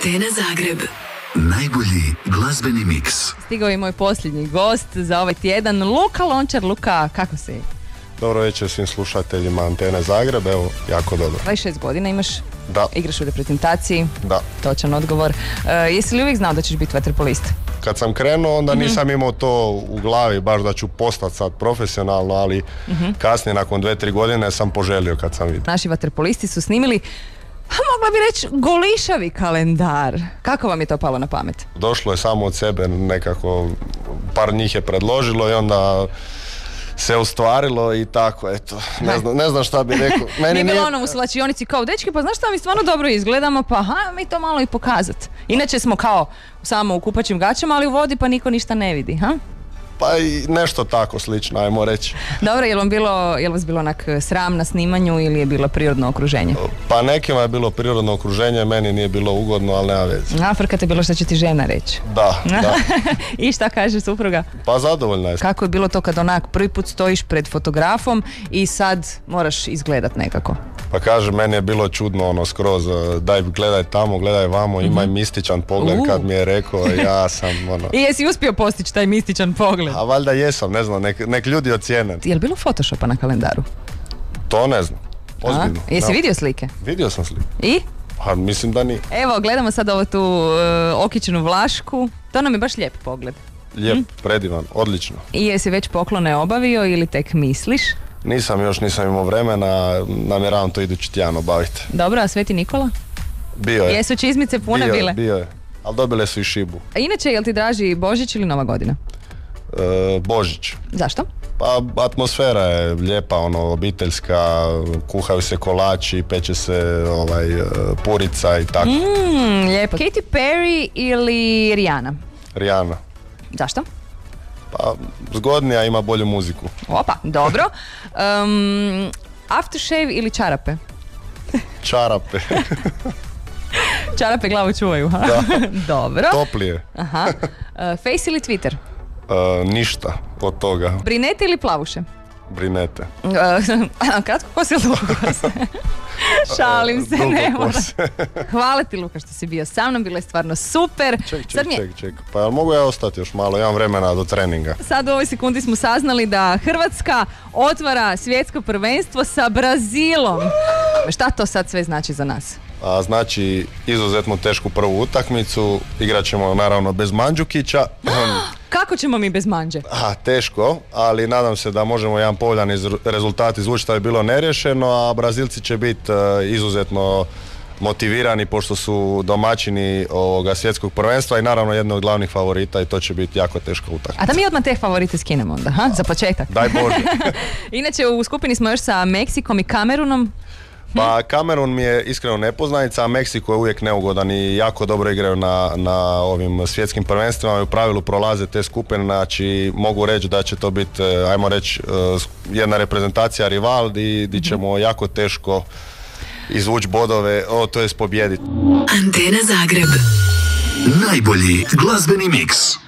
Antena Zagreb. Najbolji glazbeni miks. Stigao je moj posljednji gost za ovaj tjedan, Luka Lončar. Luka, kako si? Dobro večer svim slušateljima Antene Zagreb, evo, jako dobro. 26 godina imaš? Da. Igraš u reprezentaciji? Da. Točan odgovor. Jesi li uvijek znao da ćeš biti vaterpolist? Kad sam krenuo, onda nisam imao to u glavi, baš da ću postati sad profesionalno, ali kasnije, nakon 2-3 godine, sam poželio kad sam vidio. Naši vaterpolisti su snimili, mogla bi reći, golišavi kalendar. Kako vam je to palo na pamet? Došlo je samo od sebe, nekako, par njih je predložilo i onda se ostvarilo i tako, eto, ne znam šta bi rekao. Nije bilo ono u slačionici kao, dečki, pa znaš šta, mi stvarno dobro izgledamo, pa mi to malo i pokazat. Inače smo kao samo u kupaćim gaćama, ali u vodi pa niko ništa ne vidi, ha? Pa i nešto tako slično, ajmo reći. Dobro, je li vas bilo onak sram na snimanju ili je bilo prirodno okruženje? Pa nekima je bilo prirodno okruženje, meni nije bilo ugodno, ali nema veze. Frka te bilo što će ti žena reći. Da. I šta kaže supruga? Pa zadovoljna je. Kako je bilo to kad onak prvi put stojiš pred fotografom i sad moraš izgledat nekako? Pa kaže, meni je bilo čudno ono skroz, daj gledaj tamo, gledaj vamo, imaj mističan pogled kad mi je rekao, ja sam ono... I jesi uspio postići taj mističan pogled? A valjda jesam, ne znam, nek ljudi ocijene. Je li bilo Photoshopa na kalendaru? To ne znam, ozbiljno. Jesi vidio slike? Vidio sam slike. I? Pa mislim da nije. Evo, gledamo sad ovu tu okićenu Vlašku, to nam je baš lijep pogled. Lijep, predivan, odlično. I jesi već poklone obavio ili tek misliš? Nisam imao vremena, namjeravam to idući tjedan obaviti. Dobro, a Sveti Nikola? Bio je. Jesu čizmice pune bile? Bio je, ali dobile su i šibu. A inače, jel ti draži Božić ili Nova godina? Božić. Zašto? Pa atmosfera je lijepa, ono, obiteljska, kuhaju se kolači, peče se purica i tako. Lijepo. Katy Perry ili Rihanna? Rihanna. Zašto? Pa zgodnija, ima bolju muziku. Opa, dobro. Aftershave ili čarape? Čarape. Čarape glavu čuvaju, ha? Da. Dobro. Toplije. Aha. Face ili Twitter? Ništa od toga. Brinete ili plavuše? Brinete. Kratko kose ili dugo kose? Šalim se, ne moram. Hvala ti, Luka, što si bio sa mnom, bilo je stvarno super. Ček. Pa mogu ja ostati još malo, imam vremena do treninga. Sad u ovoj sekundi smo saznali da Hrvatska otvara svjetsko prvenstvo sa Brazilom. Šta to sad sve znači za nas? Znači izuzetno tešku prvu utakmicu, igrat ćemo naravno bez Mandžukića. Kako ćemo mi bez Mandže? Teško, ali nadam se da možemo jedan povoljan rezultat izvući, što je bilo neriješeno, a Brazilci će biti izuzetno motivirani pošto su domaćini ovoga svjetskog prvenstva i naravno jedno od glavnih favorita i to će biti jako teška utakmica. A da mi odmah te favorite skinemo onda, za početak. Daj Bože. Inače u skupini smo još sa Meksikom i Kamerunom. Pa Kamerun mi je iskreno nepoznanica, a Meksiko je uvijek neugodan i jako dobro igraju na ovim svjetskim prvenstvima i u pravilu prolaze te skupine, znači mogu reći da će to biti, ajmo reći, jedna reprezentacija rival di ćemo jako teško izvući bodove, to jest pobijediti. Antena Zagreb. Najbolji glazbeni miks.